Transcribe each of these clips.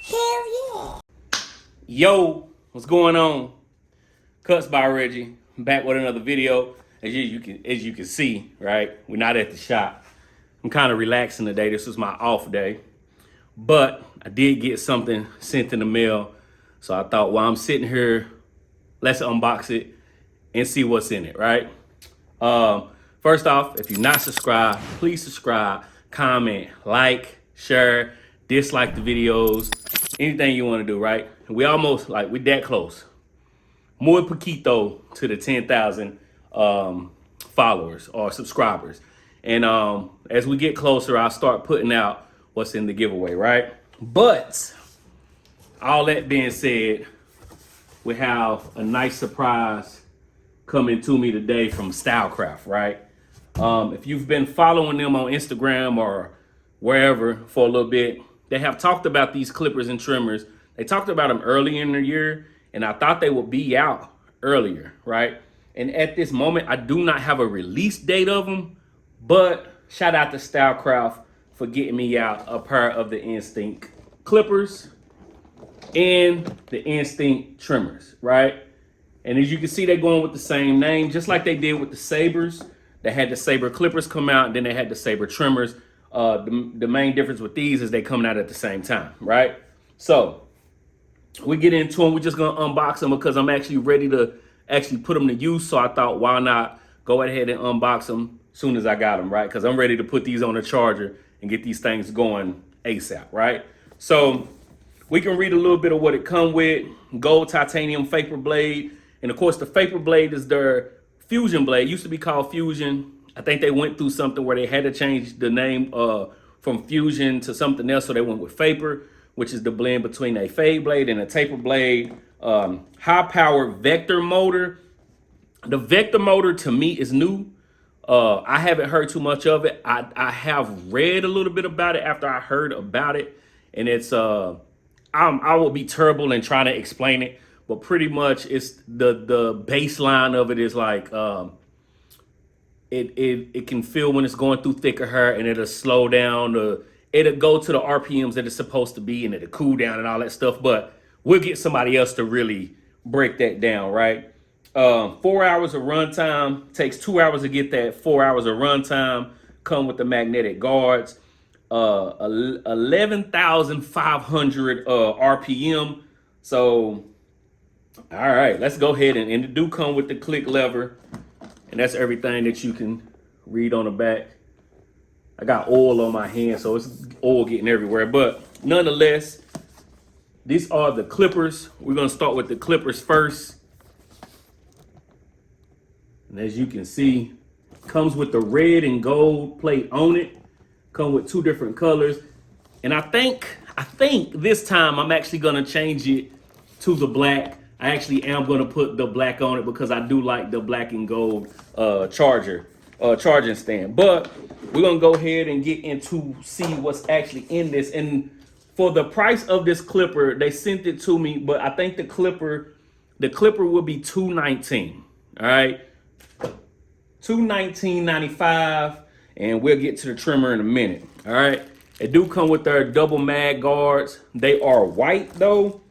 Hell yeah. Yo, what's going on? Cuts by Reggie, back with another video. As you can see, right? We're not at the shop. I'm kind of relaxing today. This was my off day, but I did get something sent in the mail, so I thought while I'm sitting here, let's unbox it and see what's in it, right? First off, if you're not subscribed, please subscribe, comment, like, share, dislike the videos, anything you want to do, right? We almost we're that close. Muy poquito to the 10,000 followers or subscribers. And as we get closer, I'll start putting out what's in the giveaway, right? But all that being said, we have a nice surprise coming to me today from StyleCraft, right? If you've been following them on Instagram or wherever for a little bit, they have talked about these clippers and trimmers. They talked about them early in the year, and I thought they would be out earlier, right? And at this moment, I do not have a release date of them, but shout out to StyleCraft for getting me out a pair of the Instinct clippers and the Instinct trimmers, right? And as you can see, they're going with the same name, just like they did with the Sabres. They had the Sabre clippers come out, and then they had the Sabre trimmers. The main difference with these is they coming out at the same time, right? So we get into them. We're just gonna unbox them because I'm actually ready to actually put them to use. So I thought, why not go ahead and unbox them as soon as I got them, right? Because I'm ready to put these on the charger and get these things going ASAP, right? So we can read a little bit of what it come with. Gold titanium vapor blade. And of course, the vapor blade is their fusion blade. It used to be called Fusion. I think they went through something where they had to change the name from Fusion to something else. So they went with Vapor, which is the blend between a fade blade and a taper blade. High powered vector motor. The vector motor to me is new. I haven't heard too much of it. I have read a little bit about it after I heard about it. And it's, I will be terrible in trying to explain it. But pretty much it's the baseline of it is like, it can feel when it's going through thicker hair, and it'll slow down. It'll go to the RPMs that it's supposed to be, and it'll cool down and all that stuff. But we'll get somebody else to really break that down, right? 4 hours of runtime. Takes 2 hours to get that 4 hours of runtime. Come with the magnetic guards. 11,500 RPM. So, all right, let's go ahead and it do come with the click lever. And that's everything that you can read on the back. I got oil on my hand, so it's oil getting everywhere. But nonetheless, these are the clippers. We're going to start with the clippers first. And as you can see, comes with the red and gold plate on it. Come with two different colors. And I think this time I'm actually going to change it to the black. I actually am going to put the black on it because I do like the black and gold charging stand. But we're going to go ahead and get into see what's actually in this. And for the price of this clipper, they sent it to me, but I think the clipper will be $219. All right, $219.95, and we'll get to the trimmer in a minute. All right, they do come with their double mag guards. They are white though.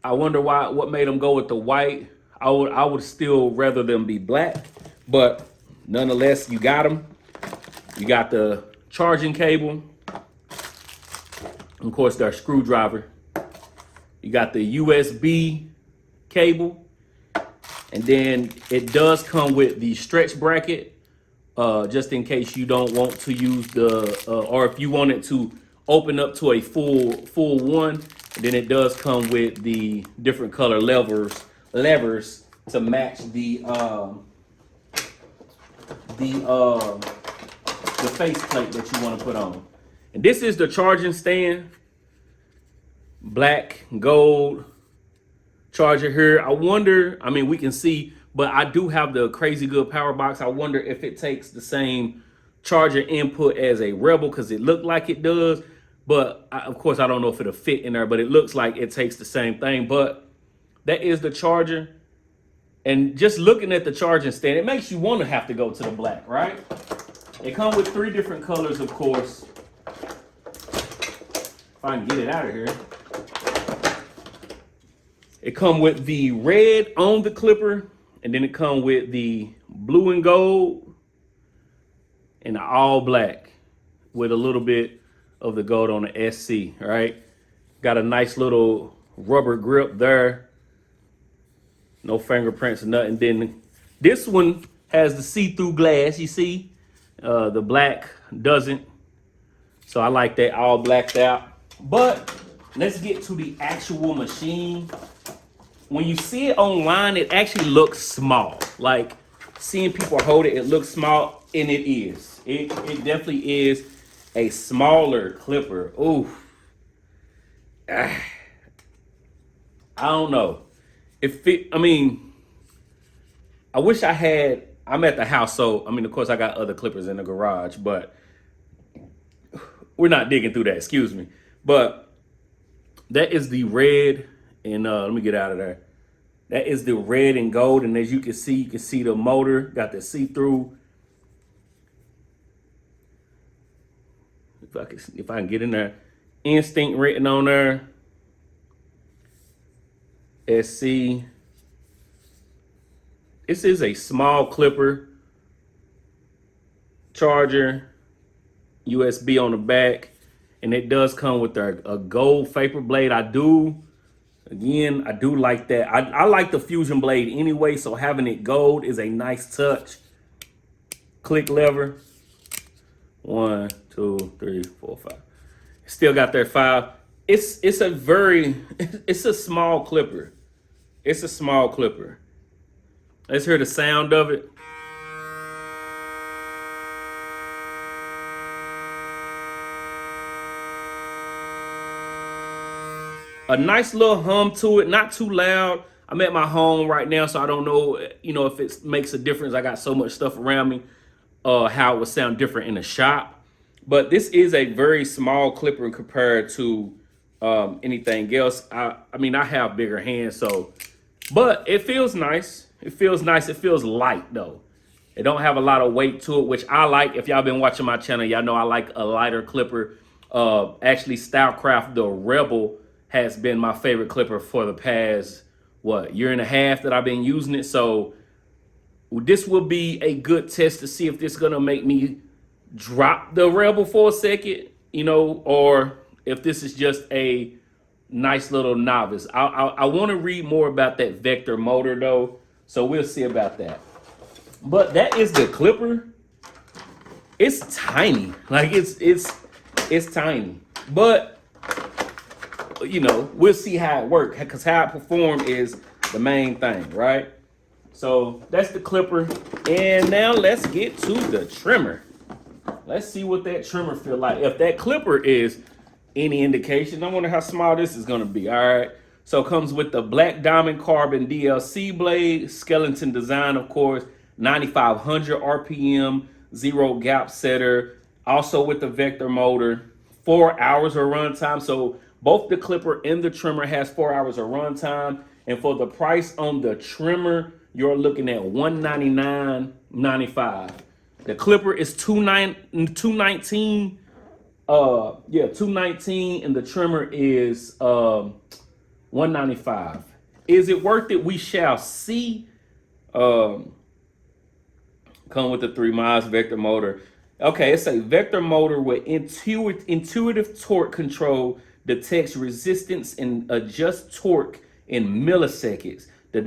I wonder what made them go with the white. I would still rather them be black, but nonetheless, you got them. You got the charging cable, of course, their screwdriver. You got the USB cable, and then it does come with the stretch bracket, just in case you don't want to use the, or if you want it to open up to a full one. Then it does come with the different color levers to match the faceplate that you want to put on. And this is the charging stand, black, gold charger here. I wonder, I mean, we can see, but I do have the crazy good power box. I wonder if it takes the same charger input as a Rebel, because it looked like it does. But of course, I don't know if it'll fit in there, but it looks like it takes the same thing. But that is the charger. And just looking at the charging stand, it makes you want to have to go to the black, right? They come with 3 different colors, of course. If I can get it out of here. It come with the red on the clipper, and then it come with the blue and gold and the all black with a little bit of the gold on the SC, right? Got a nice little rubber grip there. No fingerprints or nothing. Then this one has the see-through glass, you see? The black doesn't. So I like that all blacked out. But let's get to the actual machine. When you see it online, it actually looks small. Like seeing people hold it, it looks small, and it is. It definitely is a smaller clipper. Ooh. I don't know. I wish I had, I'm at the house, so, of course I got other clippers in the garage, but we're not digging through that, excuse me. But that is the red, and let me get out of there. That is the red and gold, and as you can see the motor, got the see-through. If I can get in there, Instinct written on there. SC. This is a small clipper, charger, USB on the back, and it does come with a gold vapor blade. I do like that. I like the Fusion blade anyway, so having it gold is a nice touch. Click lever. 1, 2, 3, 4, 5. Still got that 5. It's a small clipper. It's a small clipper. Let's hear the sound of it. A nice little hum to it, not too loud. I'm at my home right now, so I don't know, if it makes a difference. I got so much stuff around me, how it would sound different in the shop. But this is a very small clipper compared to anything else. I have bigger hands, but it feels nice. It feels nice. It feels light though. It don't have a lot of weight to it, which I like. If y'all been watching my channel, y'all know I like a lighter clipper. Actually, StyleCraft, the Rebel, has been my favorite clipper for the past, year and a half that I've been using it. So this will be a good test to see if this is gonna make me drop the Rebel for a second, or if this is just a nice little novice. I want to read more about that vector motor though, so we'll see about that. But that is the clipper. It's tiny, like it's tiny, but we'll see how it works, because how it performs is the main thing, right? So that's the clipper, and now let's get to the trimmer. Let's see what that trimmer feel like. If that clipper is any indication, I wonder how small this is gonna be. All right. So it comes with the black diamond carbon DLC blade, skeleton design, of course, 9,500 RPM, 0 gap setter, also with the vector motor, 4 hours of runtime. So both the clipper and the trimmer has 4 hours of runtime. And for the price on the trimmer, you're looking at $199.95. The clipper is $219. $219, and the trimmer is $195. Is it worth it? We shall see. Come with the 3 miles vector motor. Okay, it's a vector motor with intuitive torque control, detects resistance and adjusts torque in milliseconds. The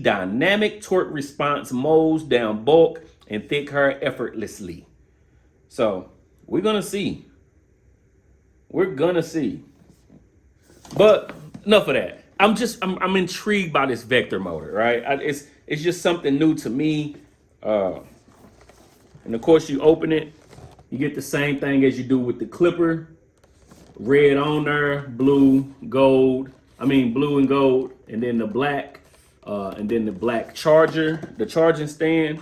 dynamic torque response mows down bulk and thick hair effortlessly. So we're gonna see. But enough of that. I'm intrigued by this vector motor, right? It's just something new to me. And of course, you open it, you get the same thing as you do with the clipper. Red on there, blue and gold, and then the black, and then the black charger, the charging stand.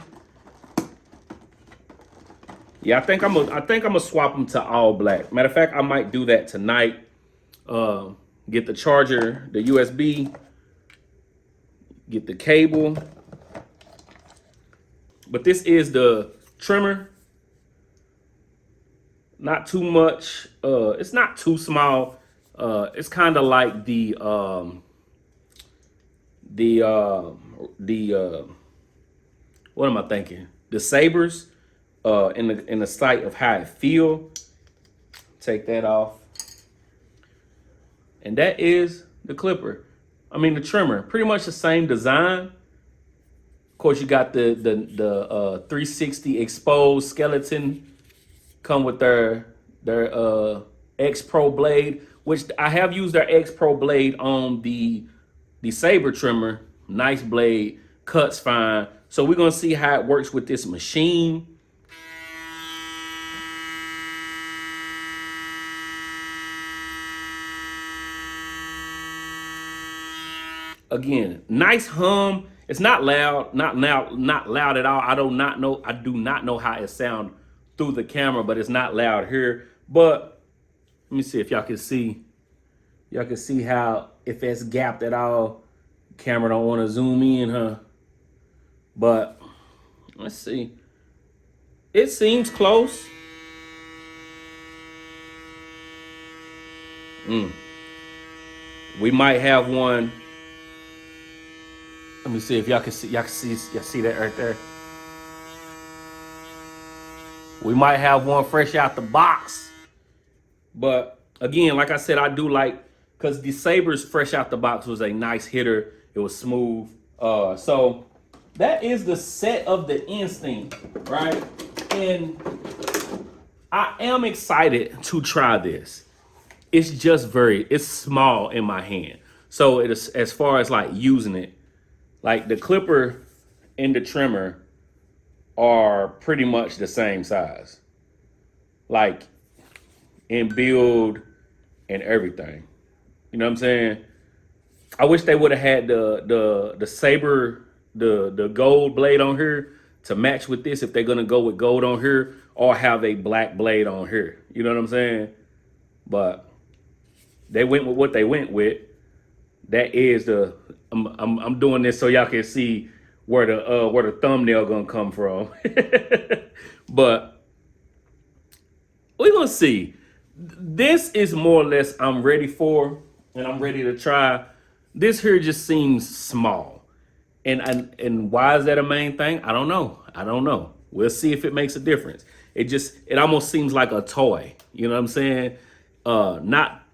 Yeah, I think I'm gonna swap them to all black. Matter of fact, I might do that tonight. Get the charger, the USB, get the cable. But this is the trimmer. Not too much. It's not too small. It's kind of like the the what am I thinking? The sabers in the sight of how it feel. Take that off. And that is the clipper. I mean the trimmer. Pretty much the same design. Of course, you got the 360 exposed skeleton. Come with their X Pro blade, which I have used their X Pro blade on the saber trimmer. Nice blade, cuts fine. So we're gonna see how it works with this machine. Again, nice hum. It's not loud, not loud at all. I do not know how it sounds through the camera, but it's not loud here. But let me see if y'all can see. Y'all can see how if it's gapped at all. Camera don't want to zoom in, huh? But let's see. It seems close. We might have one. Let me see if y'all can see. Y'all see that right there. We might have one fresh out the box. But again, like I said, I do like, because the Sabers fresh out the box was a nice hitter. It was smooth. So that is the set of the Instinct, right? And I am excited to try this. It's just it's small in my hand. So it is, as far as like using it, like the clipper and the trimmer are pretty much the same size. Like in build and everything. You know what I'm saying? I wish they would have had the saber, the gold blade on here to match with this if they're gonna go with gold on here, or have a black blade on here. You know what I'm saying? But they went with what they went with. That is the I'm doing this so y'all can see where the thumbnail gonna come from. But we're gonna see. This is more or less I'm ready for, and I'm ready to try. This here just seems small. And why is that a main thing? I don't know. We'll see if it makes a difference. It almost seems like a toy. You know what I'm saying?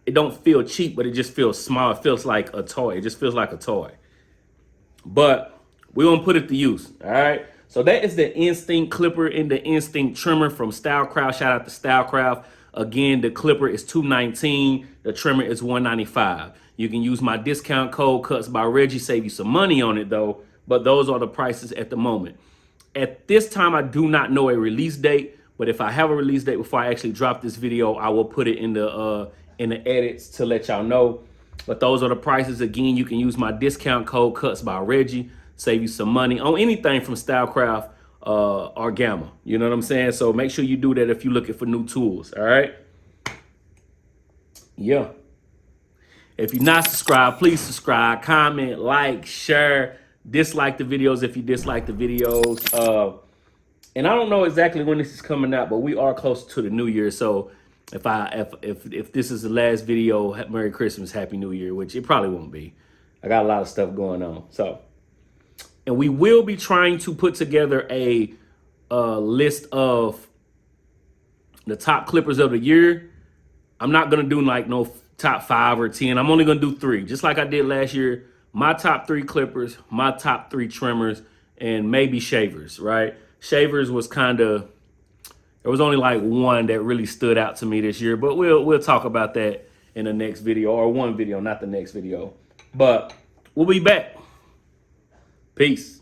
It don't feel cheap, but it just feels small. It feels like a toy. It just feels like a toy. But we're gonna put it to use. All right. So that is the Instinct clipper and the Instinct trimmer from StyleCraft. Shout out to StyleCraft. Again, the clipper is $219. The trimmer is $195. You can use my discount code Cuts by Reggie, save you some money on it though. But those are the prices at the moment. At this time, I do not know a release date, but if I have a release date before I actually drop this video, I will put it in the edits to let y'all know. But those are the prices. Again, you can use my discount code Cuts by Reggie, save you some money on anything from StyleCraft or Gamma. You know what I'm saying? So make sure you do that if you're looking for new tools. All right. Yeah. If you're not subscribed, please subscribe, comment, like, share, dislike the videos if you dislike the videos. And I don't know exactly when this is coming out, but we are close to the new year. So if this is the last video, Merry Christmas, Happy New Year, which it probably won't be. I got a lot of stuff going on. So, and we will be trying to put together a list of the top clippers of the year. I'm not going to do like no top 5 or 10. I'm only going to do 3, just like I did last year. My top 3 clippers, my top 3 trimmers, and maybe shavers, right? Shavers was kind of, there was only like one that really stood out to me this year, but we'll talk about that in the next video, or one video, not the next video. But we'll be back. Peace.